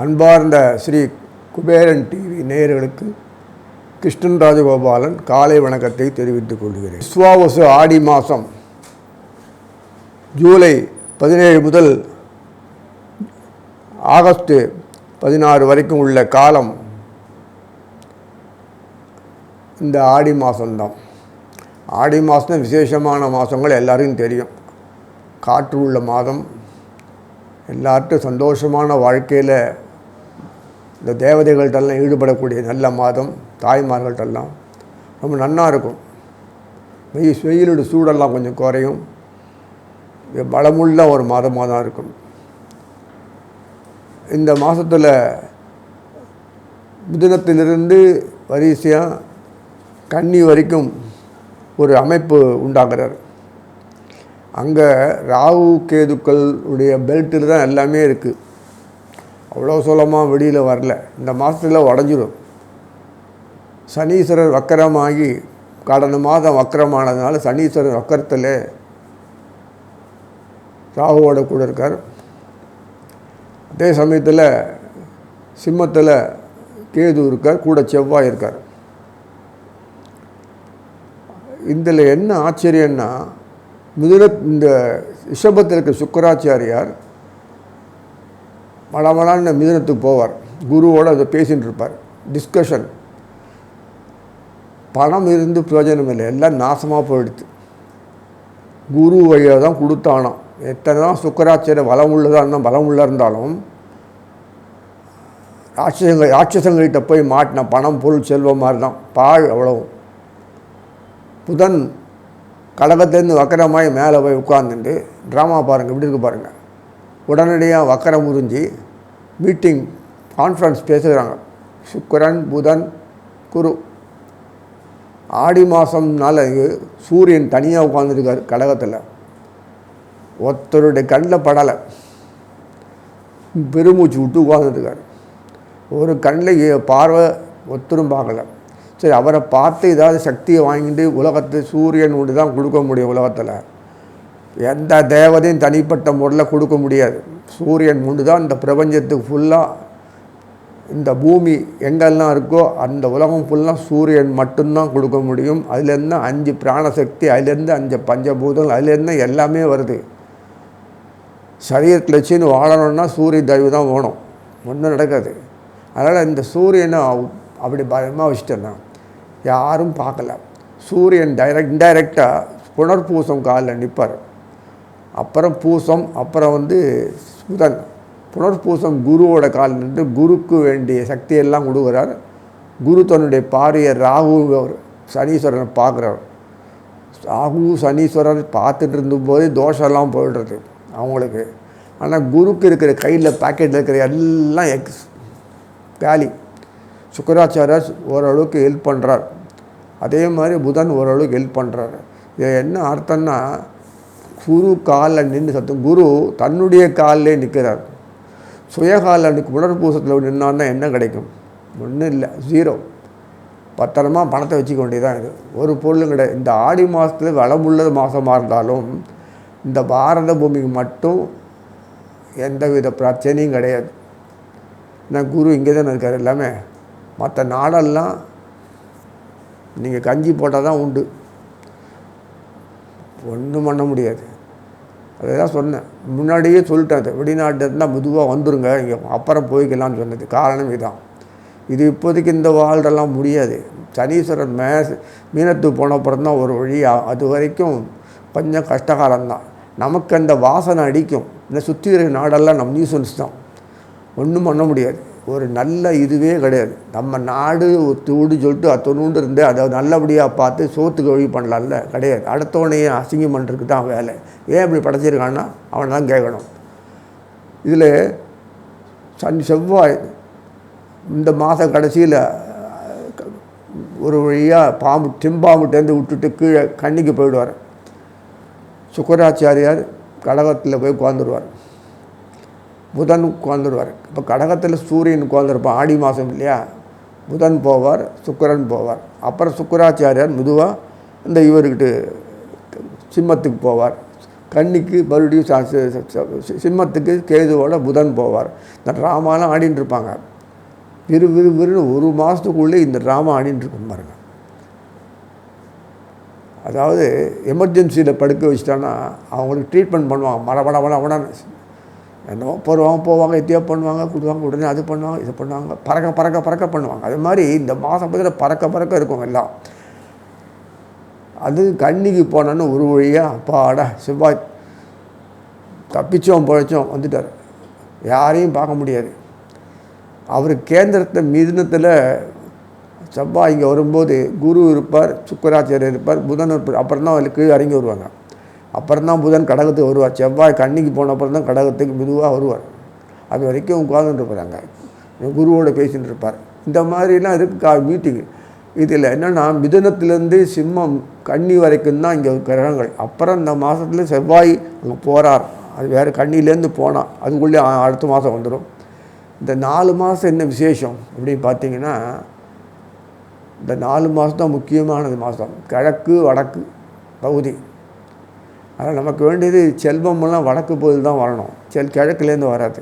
அன்பார்ந்த ஸ்ரீ குபேரன் டிவி நேயர்களுக்கு கிருஷ்ணன் ராஜகோபாலன் காலை வணக்கத்தை தெரிவித்துக் கொள்கிறேன். விஸ்வாவசு ஆடி மாதம் ஜூலை 17 முதல் ஆகஸ்ட் 16 வரைக்கும் உள்ள காலம் இந்த ஆடி மாதம்தான். ஆடி மாதம் விசேஷமான மாதங்கள் எல்லாருக்கும் தெரியும். காற்று உள்ள மாதம், எல்லார்ட்டும் சந்தோஷமான வாழ்க்கையில் இந்த தேவதைகள்கிட்டெல்லாம் ஈடுபடக்கூடிய நல்ல மாதம். தாய்மார்கள்ட்டெல்லாம் ரொம்ப நன்னாக இருக்கும். வெயிலோட சூடெல்லாம் கொஞ்சம் குறையும். பலமுள்ள ஒரு மாதமாக தான் இருக்கும். இந்த மாதத்தில் மிதுனத்திலிருந்து வரிசையாக கன்னி வரைக்கும் ஒரு அமைப்பு உண்டாக்குறார். அங்கே ராகு கேதுக்கள் உடைய பெல்ட்டில் தான் எல்லாமே இருக்குது. அவ்வளோ சுலமாக வெளியில் வரல. இந்த மாதத்தில் உடஞ்சிடும். சனீஸ்வரர் வக்கரமாகி கடந்த மாதம் வக்கரமானதுனால சனீஸ்வரர் வக்கரத்தில் ராகுவோட கூட இருக்கார். அதே சமயத்தில் சிம்மத்தில் கேது இருக்கார், கூட செவ்வாய் இருக்கார். இதில் என்ன ஆச்சரியன்னா, இந்த ரிஷபத்தில் இருக்க சுக்கராச்சாரியார் மலமலான்னு மிதுனத்துக்கு போவார். குருவோடு அதை பேசிகிட்டு இருப்பார். டிஸ்கஷன். பணம் இருந்து பிரயோஜனம் இல்லை, எல்லாம் நாசமாக போயிடுது. குரு வழியாக தான் கொடுத்தானோ. எத்தனை தான் சுக்கராச்சாரியர் பலம் உள்ள இருந்தாலும் ராட்சசங்கள்கிட்ட போய் மாட்டின பணம் பொருள் செல்வம் மாதிரி தான் பாழ். அவ்வளவும். புதன் கடகத்திலேருந்து வக்கரமாய் மேலே போய் உட்கார்ந்துட்டு ட்ராமா பாருங்கள், இப்படி இருக்கு பாருங்கள். உடனடியாக வக்கரம் உறிஞ்சி மீட்டிங் கான்ஃபரன்ஸ் பேசுகிறாங்க. சுக்கிரன் புதன் குரு. ஆடி மாதம்னால சூரியன் தனியாக உட்காந்துருக்கார் கடகத்தில். ஒருத்தருடைய கண்ணில் படலை, பெருமூச்சு விட்டு உட்காந்துருக்கார். ஒரு கண்ணில் பார்வை ஒருத்தரும் பார்க்கல. சரி, அவரை பார்த்து ஏதாவது சக்தியை வாங்கிட்டு உலகத்தை சூரியன் ஒன்று தான் கொடுக்க முடியும். உலகத்தில் எந்த தேவதையும் தனிப்பட்ட முறையில் கொடுக்க முடியாது. சூரியன் ஒன்று தான் இந்த பிரபஞ்சத்துக்கு ஃபுல்லாக. இந்த பூமி எங்கெல்லாம் இருக்கோ அந்த உலகம் ஃபுல்லாக சூரியன் மட்டும்தான் கொடுக்க முடியும். அதுலேருந்து 5 பிராணசக்தி, அதுலேருந்து 5 பஞ்சபூதங்கள், அதுலேருந்து எல்லாமே வருது. சரீரத்தில் வச்சுன்னு வாழணும்னா சூரிய தயவு தான் வேணும், ஒன்றும் நடக்காது. அதனால் இந்த சூரியனை அப்படி பயமாக வச்சுட்டேன்னா யாரும் பார்க்கல. சூரியன் இன்டைரக்டாக புனர்பூசம் காலில் நிற்பார். அப்புறம் பூசம், அப்புறம் புதன். புனர்பூசம் குருவோட காலில் நின்று குருக்கு வேண்டிய சக்தியெல்லாம் கொடுக்குறார். குரு தன்னுடைய பார்வையை ராகு சனீஸ்வரனை பார்க்குறார். ராகு சனீஸ்வரர் பார்த்துட்டு இருந்தபோது தோஷம்லாம் போயிடுறது அவங்களுக்கு. ஆனால் குருக்கு இருக்கிற கையில் பாக்கெட்டில் இருக்கிற எல்லாம் காலி. சுக்கராச்சாரியர் ஓரளவுக்கு ஹெல்ப் பண்ணுறார். அதே மாதிரி புதன் ஓரளவுக்கு ஹெல்ப் பண்ணுறாரு. இது என்ன அர்த்தம்னா, குரு காலில் நின்று சத்தம். குரு தன்னுடைய காலிலே நிற்கிறார். சுயகாலில் புனர்பூசத்தில் நின்னான்னா என்ன கிடைக்கும்? ஒன்றும் இல்லை, 0. பத்திரமா பணத்தை வச்சுக்க வேண்டியதான். இது ஒரு பொருளும் கிடையாது. இந்த ஆடி மாதத்தில் வளமுள்ள மாதமாக இருந்தாலும் இந்த பாரத பூமிக்கு மட்டும் எந்தவித பிரச்சனையும் கிடையாது. ஏன்னா குரு இங்கே தானே இருக்கார். எல்லாமே மற்ற நாடெல்லாம் நீங்கள் கஞ்சி போட்டால் தான் உண்டு, ஒன்றும் பண்ண முடியாது. அதெல்லாம் சொன்னேன், முன்னாடியே சொல்லிட்டேன். அது வெளிநாட்டு இருந்தால் மெதுவாக வந்துடுங்க, இங்கே அப்புறம் போய்க்கலாம்னு சொன்னது காரணம் இதுதான். இது இப்போதைக்கு இந்த வாழ்றெல்லாம் முடியாது. சனீஸ்வரன் மீனத்துக்கு போன அப்புறம் தான் ஒரு வழி. அது வரைக்கும் கொஞ்சம் கஷ்டகாலம்தான். நமக்கு அந்த வாசனை அடிக்கும். இந்த சுற்றி இருக்கிற நாடெல்லாம் நம்ம நியூசன்ஸ் தான், ஒன்றும் பண்ண முடியாது. ஒரு நல்ல இதுவே கிடையாது. நம்ம நாடு தூடு சொல்லிட்டு அத்தொண்டு இருந்து அதை நல்லபடியாக பார்த்து சோத்துக்கு வழி பண்ணலாம்ல, கிடையாது. அடுத்தவனையே அசிங்கம் பண்ணுறதுக்கு தான் வேலை. ஏன் இப்படி படைச்சிருக்கான்னா அவனை தான் கேட்கணும். இதில் செவ்வாய் இந்த மாத கடைசியில் ஒரு வழியாக செம்பாம்புட்டேருந்து விட்டுட்டு கீழே கன்னிக்கு போயிடுவார். சுக்கராச்சாரியார் கடகத்தில் போய் உட்காந்துருவார். புதன் உட்காந்துருவார். இப்போ கடகத்தில் சூரியன் உட்காந்துருப்பான். ஆடி மாதம் இல்லையா, புதன் போவார், சுக்கிரன் போவார். அப்புறம் சுக்கராச்சாரியார் மெதுவாக இந்த இவர்கிட்ட சிம்மத்துக்கு போவார். கன்னிக்கு மறுபடியும் சிம்மத்துக்கு கேதுவோட புதன் போவார். இந்த ட்ராமாலாம் ஆடின்னு இருப்பாங்க. விறுவிறுன்னு ஒரு மாதத்துக்குள்ளே இந்த ட்ராமா ஆடின்னு இருக்கும் பாருங்க. அதாவது எமர்ஜென்சியில் படுக்க வச்சிட்டான்னா அவங்களுக்கு ட்ரீட்மெண்ட் பண்ணுவாங்க. மடமடன்னு என்னவோ போவாங்க எத்தியோ பண்ணுவாங்க, கொடுவாங்க, உடனே அது பண்ணுவாங்க, இது பண்ணுவாங்க, பறக்க பண்ணுவாங்க. அது மாதிரி இந்த மாதம் பற்றி பறக்க இருக்கும் எல்லாம். அது கன்னிக்கு போனோன்னு ஒரு வழியாக அப்பாடா செவ்வாய் தப்பிச்சோம் பிழைச்சோம் வந்துட்டார். யாரையும் பார்க்க முடியாது. அவர் கேந்திரத்தை மிதுனத்தில் செவ்வாய் இங்கே வரும்போது குரு இருப்பார், சுக்கராச்சாரியர் இருப்பார், புதன் இருப்பார். அப்புறம் தான் அவருக்கு கீழே இறங்கி வருவாங்க. அப்புறம் தான் புதன் கடகத்துக்கு வருவார். செவ்வாய் கன்னிக்கு போன அப்புறம் தான் கடகத்துக்கு மெதுவாக வருவார். அது வரைக்கும் உட்காந்துட்டு இருப்பாங்க, குருவோடு பேசிகிட்டு இருப்பார். இந்த மாதிரிலாம் இருக்குது மீட்டிங்கு. இதில் என்னென்னா மிதுனத்துலேருந்து சிம்மம் கன்னி வரைக்கும் தான் இங்கே கிரகங்கள். அப்புறம் இந்த மாதத்தில் செவ்வாய் அங்கே போகிறார். அது வேறு கன்னிலேருந்து போனால் அதுக்குள்ளே அடுத்த மாதம் வந்துடும். இந்த 4 மாதம் என்ன விசேஷம் அப்படின்னு பார்த்தீங்கன்னா, இந்த 4 மாதம் தான் முக்கியமானது மாதம். கிழக்கு வடக்கு பகுதி. அதனால் நமக்கு வேண்டியது செல்வமெல்லாம் வடக்கு பகுதியில் தான் வரணும், கிழக்குலேருந்து வராது.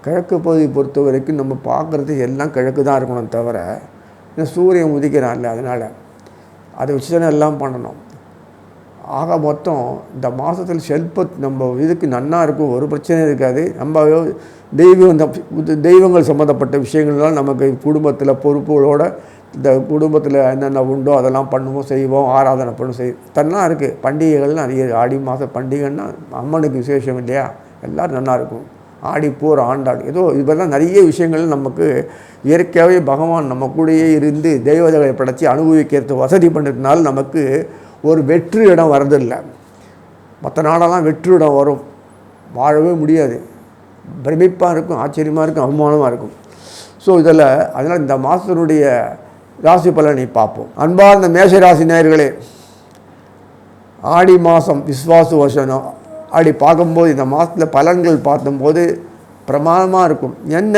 கிழக்கு பகுதி பொறுத்த வரைக்கும் நம்ம பார்க்குறது எல்லாம் கிழக்கு தான் இருக்கணும் தவிர, இந்த சூரியன் உதிக்கிறான்ல அதனால் அதை வச்சு தானே எல்லாம் பண்ணணும். ஆக மொத்தம் இந்த மாதத்தில் நம்ம இதுக்கு நன்னா இருக்கும், ஒரு பிரச்சனை இருக்காது. நம்ம தெய்வங்கள் சம்மந்தப்பட்ட விஷயங்கள்லாம் நமக்கு குடும்பத்தில் பொறுப்புகளோட இந்த குடும்பத்தில் என்னென்ன உண்டோ அதெல்லாம் பண்ணுவோம், செய்வோம், ஆராதனை பண்ணுவோம், தன்னா இருக்குது. பண்டிகைகள்லாம் நிறைய, ஆடி மாதம் பண்டிகைன்னா அம்மனுக்கு விசேஷம் இல்லையா, எல்லோரும் நல்லாயிருக்கும். ஆடிப்போர் ஆண்டாடு ஏதோ இதெல்லாம் நிறைய விஷயங்கள் நமக்கு இயற்கையாகவே பகவான் நம்ம கூடயே இருந்து தெய்வதைகளை படைச்சி அனுபவிக்கிறது வசதி பண்ணுறதுனால நமக்கு ஒரு வெற்று இடம் வரதில்லை. மற்ற நாடெல்லாம் வெற்று இடம் வரும், வாழவே முடியாது. பிரமிப்பாக இருக்கும், ஆச்சரியமாக இருக்கும், அவமானமாக இருக்கும். ஸோ அதனால் இந்த மாதத்தினுடைய ராசி பலனை பார்ப்போம். அன்பார்ந்த மேஷராசி நேயர்களே, ஆடி மாதம் விஸ்வாச வருஷம் அப்படி பார்க்கும்போது இந்த மாதத்தில் பலன்கள் பார்க்கும்போது பிரமாதமாக இருக்கும். என்ன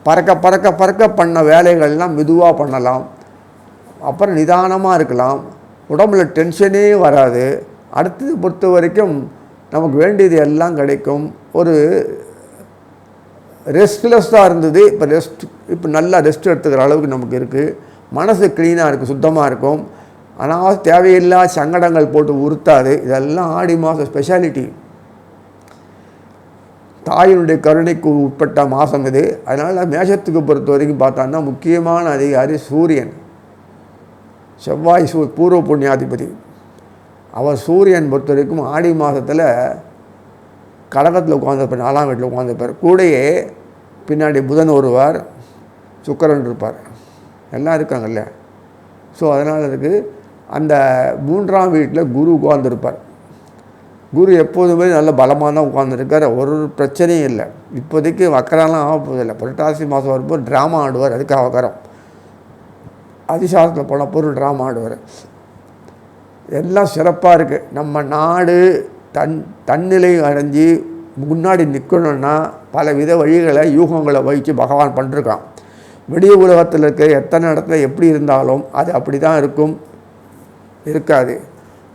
பறக்க பண்ண வேலைகள்லாம் மெதுவாக பண்ணலாம், அப்புறம் நிதானமாக இருக்கலாம், உடம்புல டென்ஷனே வராது. அடுத்தது பொறுத்த வரைக்கும் நமக்கு வேண்டியது எல்லாம் கிடைக்கும். ஒரு ரெஸ்ட்லெஸ்ஸாக இருந்தது, இப்போ நல்லா ரெஸ்ட் எடுத்துக்கிற அளவுக்கு நமக்கு இருக்குது. மனசு க்ளீனாக இருக்குது, சுத்தமாக இருக்கும். ஆனால் தேவையில்லாத சங்கடங்கள் போட்டு உறுத்தாது. இதெல்லாம் ஆடி மாதம் ஸ்பெஷாலிட்டி. தாயினுடைய கருணைக்கு உட்பட்ட மாதம் இது. அதனால் மேஷத்துக்கு பொறுத்த வரைக்கும் பார்த்தோன்னா முக்கியமான அதிகாரி சூரியன். செவ்வாய் பூர்வ புண்ணியாதிபதி. அவர் சூரியன் பொறுத்த வரைக்கும் ஆடி மாதத்தில் கடகத்தில் உட்காந்துருப்பார், 4ஆம் வீட்டில் உட்காந்துருப்பார். கூடையே பின்னாடி புதன் வருவார், சுக்கிரன் இருப்பார், எல்லாம் இருக்காங்கல்ல. ஸோ அதனால் இருக்குது. அந்த 3ஆம் வீட்டில் குரு உட்காந்துருப்பார். குரு எப்போதுமே நல்ல பலமாக தான் உட்காந்துருக்கார், ஒரு பிரச்சனையும் இல்லை. இப்போதைக்கு வக்கரெல்லாம் ஆக போதில்லை. புரட்டாசி மாதம் வரும்போது ட்ராமா ஆடுவார், அதுக்காக வக்கரம். அதிசாரத்தில் போன பொருள் ட்ராமா ஆடுவார். எல்லாம் சிறப்பாக இருக்குது. நம்ம நாடு தன்னிலை அடைஞ்சி முன்னாடி நிற்கணுன்னா பல வித வழிகளை யூகங்களை வகித்து பகவான் பண்ணிருக்கான். வெளி உலகத்தில் இருக்க எத்தனை இடத்துல எப்படி இருந்தாலும் அது அப்படி தான் இருக்கும், இருக்காது.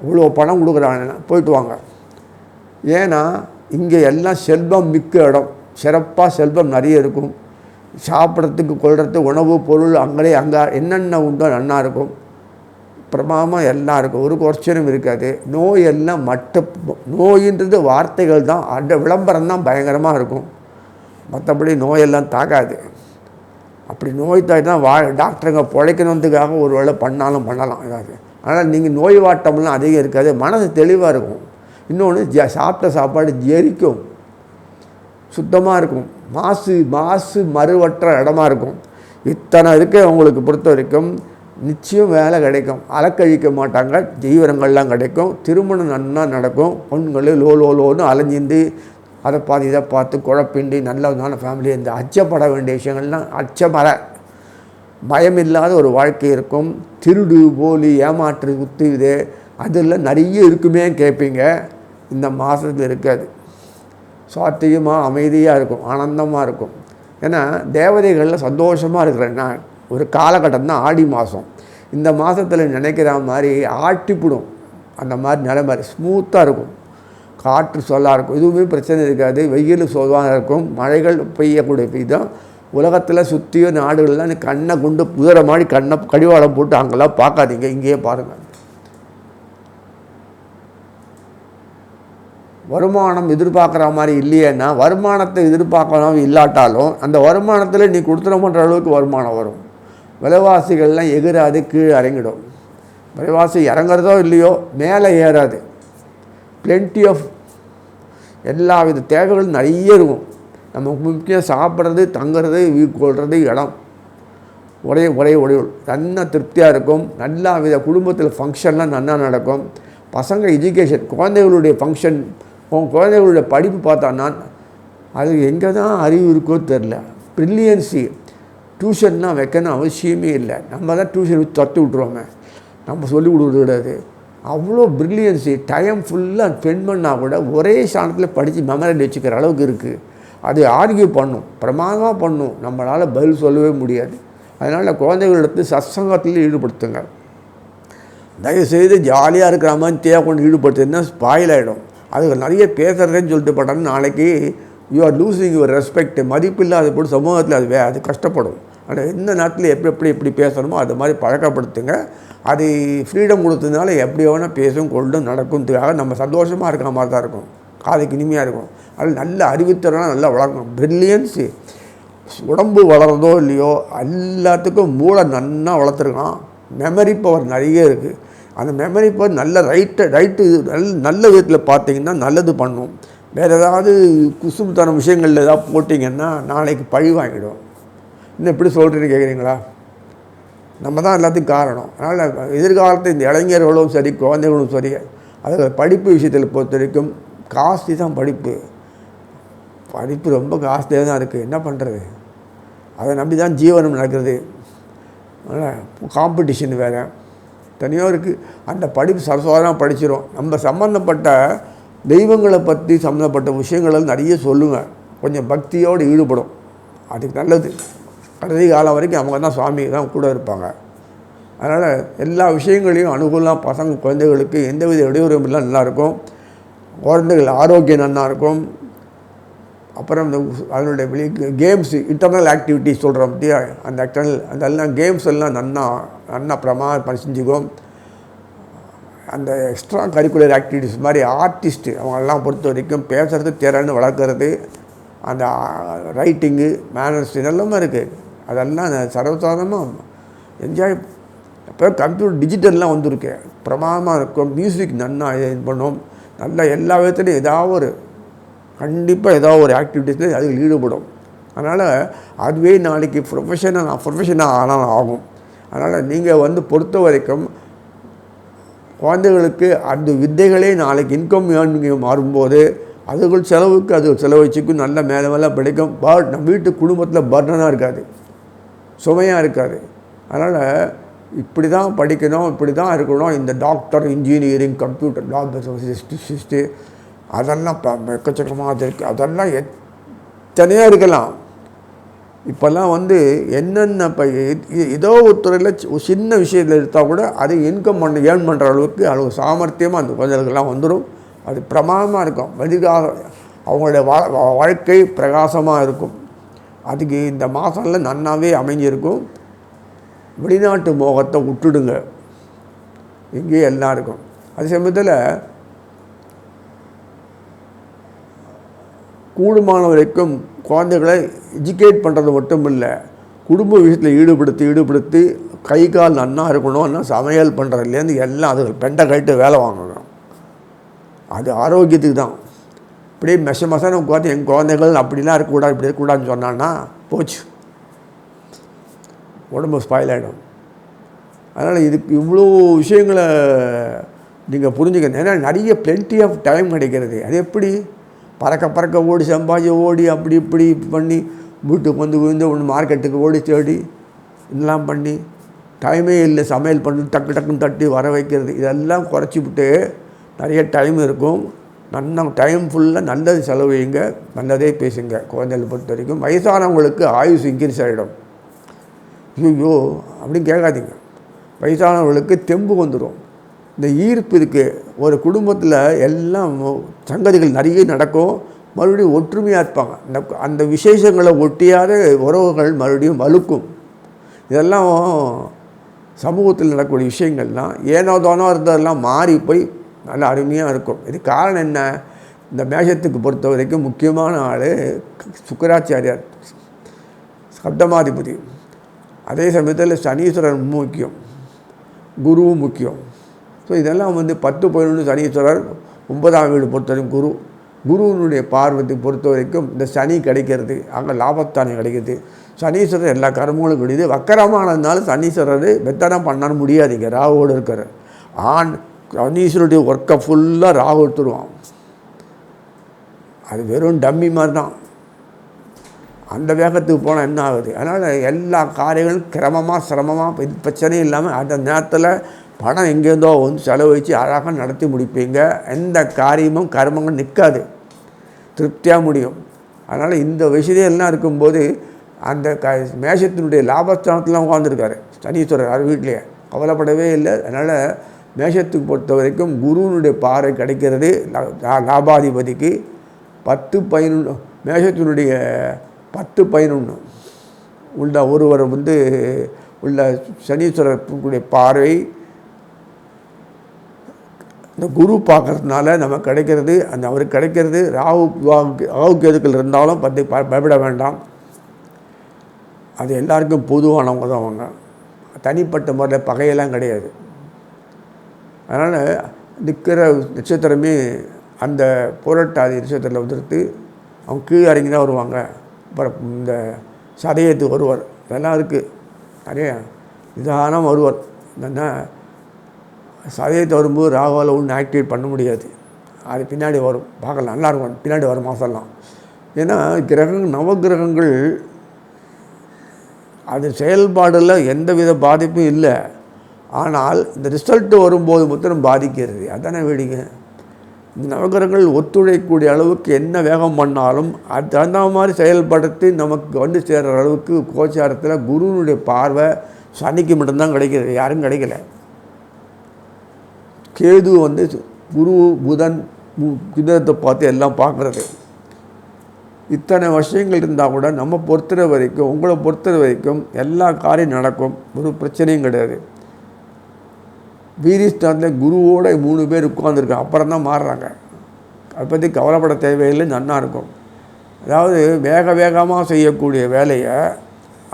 இவ்வளோ பணம் கொடுக்குறாங்க, போயிட்டு வாங்க. ஏன்னா இங்கே எல்லாம் செல்வம் மிக்க இடம், சிறப்பாக செல்வம் நிறைய இருக்கும். சாப்பிட்றதுக்கு கொள்றதுக்கு உணவு பொருள் அங்கே என்னென்ன உண்டோ நன்னா இருக்கும், பிரமாதமாக எல்லாம் இருக்கும், ஒரு குறைச்சலும் இருக்காது. நோயெல்லாம் நோயின்றது வார்த்தைகள் தான், அந்த விளம்பரம் தான் பயங்கரமாக இருக்கும். மற்றபடி நோயெல்லாம் தாக்காது. அப்படி நோய் தாக்கினா டாக்டருங்க பிழைக்கணுன்றதுக்காக ஒரு வேளை பண்ணலாம் ஏதாவது. ஆனால் நீங்கள் நோய் வாட்டம்லாம் அதிகம் இருக்காது, மனசு தெளிவாக இருக்கும். இன்னொன்று சாப்பிட்ட சாப்பாடு ஜெரிக்கும், சுத்தமாக இருக்கும், மாசு மறுவற்ற இடமா இருக்கும். இத்தனை இருக்க அவங்களுக்கு பொறுத்த வரைக்கும் நிச்சயம் வேலை கிடைக்கும், அலக்கழிக்க மாட்டாங்க, ஜீவனங்கள்லாம் கிடைக்கும், திருமணம் நன்னா நடக்கும். பொண்ணுங்கள் லோன்னு அலைஞ்சிந்து அதை பார்த்து இதை பார்த்து குழப்பின்றி நல்ல ஃபேமிலி. இந்த அச்சப்பட வேண்டிய விஷயங்கள்லாம் அச்சமர பயமில்லாத ஒரு வாழ்க்கை இருக்கும். திருடு போலி ஏமாற்று இது அதில் நிறைய இருக்குமே கேட்பீங்க. இந்த மாதத்தில் இருக்காது. சாத்தியமாக அமைதியாக இருக்கும், ஆனந்தமாக இருக்கும். ஏன்னா தேவதைகளில் சந்தோஷமாக இருக்கிறேன்னா ஒரு காலகட்டம் தான் ஆடி மாதம். இந்த மாதத்தில் நினைக்கிற மாதிரி ஆட்டிப்பிடும். அந்த மாதிரி நிலைமை ஸ்மூத்தாக இருக்கும், காற்று சொல்லாக இருக்கும், எதுவுமே பிரச்சனை இருக்காது. வெயில் சொல்லாக இருக்கும், மழைகள் பெய்யக்கூடிய தான். உலகத்தில் சுற்றியோ நாடுகள்லாம் கண்ணை கொண்டு குதிரை மாதிரி கண்ணை கடிவாளம் போட்டு அங்கெல்லாம் பார்க்காதீங்க, இங்கேயே பாருங்கள். வருமானம் எதிர்பார்க்குற மாதிரி இல்லையேன்னா, வருமானத்தை எதிர்பார்க்கலாம் இல்லாட்டாலும் அந்த வருமானத்தில் நீ கொடுத்துட அளவுக்கு வருமானம் வரும். விலைவாசிகள்லாம் எகிராது, கீழே இறங்கிடும். விலைவாசி இறங்குறதோ இல்லையோ மேலே ஏறாது. பிளென்டி ஆஃப் எல்லா வித தேவைகளும் நிறைய இருக்கும். நமக்கு முக்கியம் சாப்பிட்றது, தங்குறது, கொள்வது, இடம், ஒரே நல்ல திருப்தியாக இருக்கும். எல்லா வித குடும்பத்தில் ஃபங்க்ஷன்லாம் நல்லா நடக்கும். பசங்க எஜுகேஷன், குழந்தைகளுடைய ஃபங்க்ஷன், குழந்தைகளுடைய படிப்பு பார்த்தான்னா அது எங்கே தான் அறிவு இருக்கோ தெரில. ப்ரில்லியன்சி டியூஷன்னா வைக்கணும் அவசியமே இல்லை. நம்ம தான் டியூஷன் தட்டு விட்ருவோமே, நம்ம சொல்லிக் கொடுக்குறது கிடையாது. அவ்வளோ ப்ரில்லியன்சி, டைம் ஃபுல்லாக ஸ்பெண்ட் பண்ணால் கூட ஒரே ஸ்தானத்தில் படித்து மெமரியில் வச்சுக்கிற அளவுக்கு இருக்குது. அது ஆர்கியூ பண்ணும், பிரமாதமாக பண்ணும், நம்மளால் பதில் சொல்லவே முடியாது. அதனால் குழந்தைகளிடத்து சத்சங்கத்தில் ஈடுபடுத்துங்க. தயவுசெய்து ஜாலியாக இருக்கிற மாதிரி தேவை கொண்டு ஈடுபடுத்துன்னா ஸ்பாயில் ஆகிடும். அதுக்கு நிறைய பேசுகிறதுன்னு சொல்லிட்டு போட்டாலும் நாளைக்கு you are losing your respect. மதிப்பு இல்லாத போட்டு சமூகத்தில் அது கஷ்டப்படும். ஆனால் எந்த நேரத்தில் எப்படி பேசணுமோ அது மாதிரி பழக்கப்படுத்துங்க. அது ஃப்ரீடம் கொடுத்ததுனால எப்படி வேணால் பேசும், கொள்ளும், நடக்கும்துக்காக நம்ம சந்தோஷமாக இருக்கிற மாதிரி தான் இருக்கும், காதுக்கு இனிமையாக இருக்கும். அது நல்ல அறிவுத்திறனாக நல்லா வளர்க்கணும். ப்ரில்லியன்ஸு உடம்பு வளர்றதோ இல்லையோ எல்லாத்துக்கும் மூளை நன்னா வளர்த்துருக்கான். மெமரி பவர் நிறைய இருக்குது. அந்த மெமரி பவர் நல்ல ரைட்டு நல்ல விதத்தில் பார்த்தீங்கன்னா நல்லது பண்ணும். வேறு ஏதாவது குசும்புத்தன விஷயங்களில் ஏதாவது போட்டிங்கன்னா நாளைக்கு பழி வாங்கிடும். இன்னும் எப்படி சொல்கிறீன்னு கேட்குறீங்களா? நம்ம தான் எல்லாத்துக்கும் காரணம். அதனால் எதிர்காலத்தில் இந்த இளைஞர்களும் சரி, குழந்தைகளும் சரி, அது படிப்பு விஷயத்தில் பொறுத்த வரைக்கும் காஸ்ட்லி தான். படிப்பு ரொம்ப காஸ்ட்லியாக தான் இருக்குது. என்ன பண்ணுறது? அதை நம்பி தான் ஜீவனம் நடக்கிறது. அதனால் காம்படிஷன் வேறு தனியாக இருக்குது. அந்த படிப்பு சரஸ்வதமாக படிச்சிடும். நம்ம சம்மந்தப்பட்ட தெய்வங்களை பற்றி சம்மந்தப்பட்ட விஷயங்கள் நிறைய சொல்லுங்கள். கொஞ்சம் பக்தியோடு ஈடுபடும், அதுக்கு நல்லது. கடைசி காலம் வரைக்கும் அவங்க தான் சுவாமி தான் கூட இருப்பாங்க. அதனால் எல்லா விஷயங்களையும் அனுகூலம் பசங்க குழந்தைகளுக்கு எந்தவித இடையூறும் இல்லை, நல்லாயிருக்கும். குழந்தைகள் ஆரோக்கியம் நல்லாயிருக்கும். அப்புறம் இந்த அதனுடைய கேம்ஸு, இன்டர்னல் ஆக்டிவிட்டிஸ் சொல்கிறோம் பற்றியா, அந்த எக்ஸ்டர்னல் அதெல்லாம் கேம்ஸ் எல்லாம் நல்லா பிரமாதம் செஞ்சுக்கும். அந்த எக்ஸ்ட்ரா கரிக்குலர் ஆக்டிவிட்டிஸ் மாதிரி ஆர்டிஸ்ட்டு அவங்கெல்லாம் பொறுத்த வரைக்கும் பேசுகிறது, திறன்னு வளர்க்குறது, அந்த ரைட்டிங்கு, மேனர்ஸ் இதெல்லாமே இருக்குது. அதெல்லாம் சர்வசாதாரணமாக என்ஜாய். இப்போ கம்ப்யூட்டர் டிஜிட்டல்லாம் வந்திருக்கு, பிரமாதமாக இருக்கும். மியூசிக் நல்லா இது பண்ணும். நல்லா எல்லா விதத்துலையும் கண்டிப்பாக ஏதாவது ஒரு ஆக்டிவிட்டீஸில் அதில் ஈடுபடும். அதனால் அதுவே நாளைக்கு ப்ரொஃபஷனாக ஆனாலும் ஆகும். அதனால் நீங்கள் பொறுத்த வரைக்கும் குழந்தைகளுக்கு அந்த வித்தைகளே நாளைக்கு இன்கம் ஏர்னிங் மாறும்போது அதுக்குள் செலவுக்கு அது செலவழிச்சுக்கும், நல்ல மேலே படிக்கும். நம்ம வீட்டு குடும்பத்தில் பர்டனாக இருக்காது, சுமையாக இருக்காது. அதனால் இப்படி தான் படிக்கணும், இப்படி தான் இருக்கணும். இந்த டாக்டர், இன்ஜினியரிங், கம்ப்யூட்டர், லாபிஸ்ட்டு அதெல்லாம் எக்கச்சக்கமாக இருக்குது. அதெல்லாம் எத்தனையாக இருக்கலாம். இப்போல்லாம் என்னென்ன இப்போ ஏதோ ஒரு துறையில் சின்ன விஷயத்தில் எடுத்தால் கூட அது இன்கம் ஏர்ன் பண்ணுற அளவுக்கு சாமர்த்தியமாக அந்த குழந்தைகளுக்கெல்லாம் வந்துடும். அது பிரமாதமாக இருக்கும். அவங்களுடைய வாழ்க்கை பிரகாசமாக இருக்கும். அதுக்கு இந்த மாதம்லாம் நன்னாவே அமைஞ்சிருக்கும். வெளிநாட்டு மோகத்தை விட்டுடுங்க, இங்கேயே எல்லாம் இருக்கும். அதே சமயத்தில் கூடுமான வரைக்கும் குழந்தைகளை எஜுகேட் பண்ணுறது மட்டும் இல்லை, குடும்ப விஷயத்தில் ஈடுபடுத்தி கை கால் நன்னா இருக்கணும். சமையல் பண்ணுறதுலேருந்து எல்லாம் அது பெண்டை கட்டு வேலை வாங்கணும். அது ஆரோக்கியத்துக்கு தான். இப்படியே மெசன உட்காந்து எங்கள் குழந்தைகள் அப்படிலாம் இருக்கக்கூடாது, இப்படி இருக்கக்கூடாதுன்னு சொன்னான்னா போச்சு, உடம்பு ஸ்பாயில் ஆகிடும். அதனால் இதுக்கு இவ்வளோ விஷயங்களை நீங்கள் புரிஞ்சுக்கணும். ஏன்னா நிறைய பிளென்டி ஆஃப் டைம் கிடைக்கிறது. அது எப்படி பறக்க ஓடி சம்பாதிச்சு ஓடி அப்படி இப்படி பண்ணி வீட்டுக்கு விழுந்து ஒன்று மார்க்கெட்டுக்கு ஓடி தேடி இதெல்லாம் பண்ணி டைமே இல்லை. சமையல் பண்ணி டக்குன்னு தட்டி வர வைக்கிறது இதெல்லாம் குறைச்சி விட்டு நிறைய டைம் இருக்கும். நல்ல டைம் ஃபுல்லாக நல்லது செலவுங்க, நல்லதே பேசுங்க. குழந்தைகளை பொறுத்த வரைக்கும் வயசானவங்களுக்கு ஆயுஸ் இன்க்ரீஸ் ஆகிடும். ஐயோ அப்படின்னு கேட்காதீங்க. வயசானவர்களுக்கு தெம்பு வந்துடும். இந்த ஈர்ப்பு இருக்குது. ஒரு குடும்பத்தில் எல்லாம் சங்கதிகள் நிறைய நடக்கும், மறுபடியும் ஒற்றுமையாக இருப்பாங்க. அந்த விசேஷங்களை ஒட்டியாத உறவுகள் மறுபடியும் வலுக்கும். இதெல்லாம் சமூகத்தில் நடக்கக்கூடிய விஷயங்கள்லாம் ஏனோ தானோ இருந்ததெல்லாம் மாறி போய் நல்ல அருமையாக இருக்கும். இது காரணம் என்ன? இந்த மேஷத்துக்கு பொறுத்த வரைக்கும் முக்கியமான ஆள் சுக்கராச்சாரியார், சப்தமாதிபதி. அதே சமயத்தில் சனீஸ்வரர் முக்கியம், குருவும் முக்கியம். ஸோ இதெல்லாம் 10-11 சனீஸ்வரர், 9ஆம் வீடு பொறுத்தவரைக்கும் குருவினுடைய பார்வத்தை பொறுத்த வரைக்கும் இந்த சனி கிடைக்கிறது, அங்கே லாபஸ்தானம் கிடைக்கிது. சனீஸ்வரர் எல்லா கர்மங்களும் கிடையாது. வக்கரமானதுனால சனீஸ்வரர் வெத்தனம் பண்ண முடியாதுங்க. ராகுவோடு இருக்கிற சனீஸ்வருடைய ஒர்க்கை ஃபுல்லாக ராகு எடுத்துருவான். அது வெறும் டம்மி மாதிரி தான். அந்த வேகத்துக்கு போனால் என்ன ஆகுது? அதனால் எல்லா காரியங்களும் சிரமமாக பிரச்சனையும் இல்லாமல் அந்த நேரத்தில் பணம் எங்கேருந்தோ செலவழித்து அழகாக நடத்தி முடிப்பீங்க. எந்த காரியமும் கர்மங்கள் நிற்காது, திருப்தியாக முடியும். அதனால் இந்த விஷயம்லாம் இருக்கும்போது அந்த மேஷத்தினுடைய லாபஸ்தானத்தில் உட்காந்துருக்காரு சனீஸ்வரர் வீட்டிலேயே, கவலைப்படவே இல்லை. அதனால் மேஷத்துக்கு பொறுத்த வரைக்கும் குருவினுடைய பார்வை கிடைக்கிறது லாபாதிபதிக்கு. 10-11 மேஷத்தினுடைய 10-11 உள்ள ஒருவர் உள்ள சனீஸ்வரருடைய பார்வை இந்த குரு பார்க்கறதுனால நமக்கு கிடைக்கிறது. அவருக்கு கிடைக்கிறது ராகு கேதுக்கள் இருந்தாலும் பயப்பட வேண்டாம். அது எல்லாருக்கும் பொதுவானவங்க தான். அவங்க தனிப்பட்ட முறையில் பகையெல்லாம் கிடையாது. அதனால் நிற்கிற நட்சத்திரமே அந்த புரட்டாதி நட்சத்திரத்தில் வந்துடுத்து அவங்க கீழே இறங்கி தான் வருவாங்க. அப்புறம் இந்த சதயத்துக்கு வருவார். இதெல்லாம் இருக்குது நிறைய நிதானம் வருவார். என்னென்னா சதயத்தை வரும்போது ராகுவால் ஒன்றும் ஆக்டிவேட் பண்ண முடியாது. அது பின்னாடி வரும், பார்க்கலாம், நல்லாயிருக்கும். பின்னாடி வரும் மாதம்லாம். ஏன்னா நவகிரகங்கள் அது செயல்பாடில் எந்த வித பாதிப்பும் இல்லை. ஆனால் இந்த ரிசல்ட்டு வரும்போது மட்டும் பாதிக்கிறது. அதுதானே வேடிக்கை. இந்த நவகிரகங்கள் ஒத்துழைக்கக்கூடிய அளவுக்கு என்ன வேகம் பண்ணாலும் அது தகுந்த மாதிரி செயல்படுத்தி நமக்கு சேர்கிற அளவுக்கு கோச்சாரத்தில் குருவினுடைய பார்வை சனிக்கு மட்டும்தான் கிடைக்கிறது, யாரும் கிடைக்கல. கேது குரு புதன் கிரகத்தை பார்த்து எல்லாம் பார்க்குறது. இத்தனை விஷயங்கள் இருந்தால் கூட நம்ம பொறுத்துற வரைக்கும், உங்களை பொறுத்துற வரைக்கும் எல்லா காரியம் நடக்கும், ஒரு பிரச்சனையும் கிடையாது. வீரிஸ்தானத்தில் குருவோட 3 பேர் உட்காந்துருக்காங்க, அப்புறம் தான் மாறுறாங்க. அதை பற்றி கவலைப்பட தேவையில்லை, நன்னா இருக்கும். அதாவது வேகமாக செய்யக்கூடிய வேலையை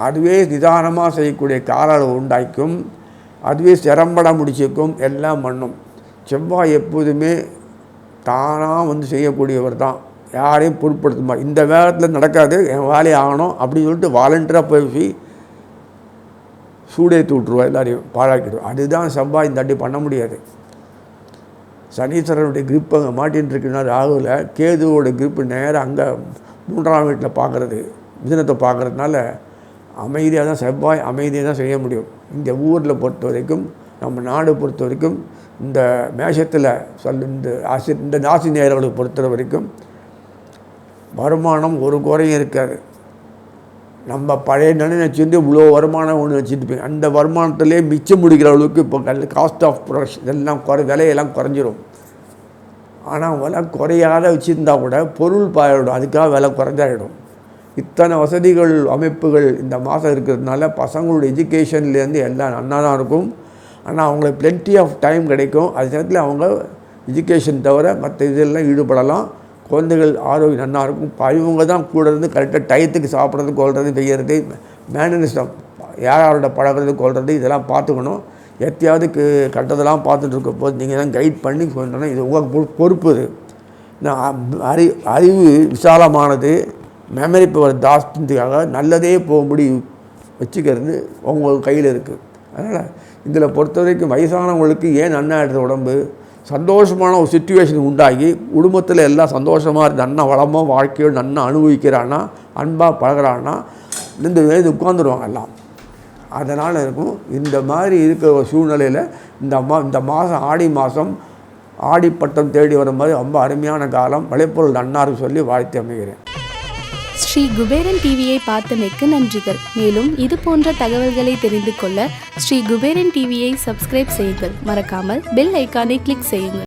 அதுவே நிதானமாக செய்யக்கூடிய கால அளவு உண்டாக்கும், அதுவே சிரம்பட முடிச்சிக்கும், எல்லாம் பண்ணும். செவ்வாய் எப்போதுமே தானாக செய்யக்கூடியவர் தான், யாரையும் பொருட்படுத்துமா. இந்த வேகத்தில் நடக்காது, என் வேலையை ஆகணும் அப்படின்னு சொல்லிட்டு வாலண்டியராக போய் சூடேற்றி விட்ருவா, எல்லாரையும் பாழாக்கிடுவோம். அதுதான் செவ்வாய் இந்த அடி பண்ண முடியாது. சனீஸ்வரனுடைய கிரிப் அங்கே மாட்டின்னு இருக்குன்னா ராகுவில், கேதுவோட கிரிப்பு நேராக அங்கே 3ஆம் வீட்டில் பார்க்குறது, மிதுனத்தை பார்க்குறதுனால அமைதியாக தான் செவ்வாய் அமைதியாக தான் செய்ய முடியும். இந்த ஊரில் பொறுத்த வரைக்கும், நம்ம நாடு பொறுத்த வரைக்கும், இந்த மேஷத்தில் இந்த ராசி நேயர்களை பொறுத்த வரைக்கும் வருமானம் ஒரு குறையும் இருக்காது. நம்ம பழைய நினைச்சிருந்து இவ்வளோ வருமானம் ஒன்று வச்சுட்டு அந்த வருமானத்திலே மிச்சம் முடிக்கிற அளவுக்கு இப்போ காஸ்ட் ஆஃப் ப்ரொடக்ஷன் இதெல்லாம் விலையெல்லாம் குறைஞ்சிரும். ஆனால் விலை குறையாத வச்சுருந்தா கூட பொருள் பாயிடும், அதுக்காக விலை குறைஞ்சாயிடும். இத்தனை வசதிகள் அமைப்புகள் இந்த மாதம் இருக்கிறதுனால பசங்களோட எஜுகேஷன்லேருந்து எல்லாம் நன்னா தான் இருக்கும். ஆனால் அவங்களுக்கு பிளென்டி ஆஃப் டைம் கிடைக்கும். அது நேரத்தில் அவங்க எஜுகேஷன் தவிர மற்ற இதெல்லாம் ஈடுபடலாம். குழந்தைகள் ஆரோக்கியம் நல்லா இருக்கும். இவங்க தான் கூட இருந்து கரெக்டாக டயத்துக்கு சாப்பிட்றது, கொள்வது, செய்கிறது, மேனரிசம், யாரோட பழகிறது, கொள்வது, இதெல்லாம் பார்த்துக்கணும். எத்தையாவது கட்டதெல்லாம் பார்த்துட்டு இருக்க போது நீங்கள் தான் கைட் பண்ணி சொல்லணும். இது உங்கள் பொறுப்பு. இது அறிவு விசாலமானது, மெமரி பவர் ஜாஸ்திக்காக நல்லதே போகும்படி வச்சுக்கிறது உங்கள் கையில் இருக்குது. அதனால் இதில் பொறுத்த வரைக்கும் வயசானவங்களுக்கு ஏன் நன்னா எடுத்த உடம்பு சந்தோஷமான ஒரு சுச்சுவேஷன் உண்டாகி குடும்பத்தில் எல்லாம் சந்தோஷமாக இருந்து நன்னா வளமாக வாழ்க்கையோடு நன்னா அனுபவிக்கிறான்னா, அன்பாக பழகிறான்னா, இந்த இது உட்காந்துருவாங்க எல்லாம். அதனால் இருக்கும். இந்த மாதிரி இருக்கிற ஒரு சூழ்நிலையில் இந்த மாதம் ஆடி மாதம் ஆடிப்பட்டம் தேடி வர மாதிரி ரொம்ப அருமையான காலம். விளைப்பொருள் நன்னாருக்கு சொல்லி வாழ்த்து அமைகிறேன். ஸ்ரீ குபேரன் டிவியை பார்த்தமைக்கு நன்றிகள். மேலும் இது போன்ற தகவல்களை தெரிந்து கொள்ள ஸ்ரீ குபேரன் டிவியை சப்ஸ்கிரைப் செய்யுங்கள். மறக்காமல் பெல் ஐக்கானை கிளிக் செய்யுங்கள்.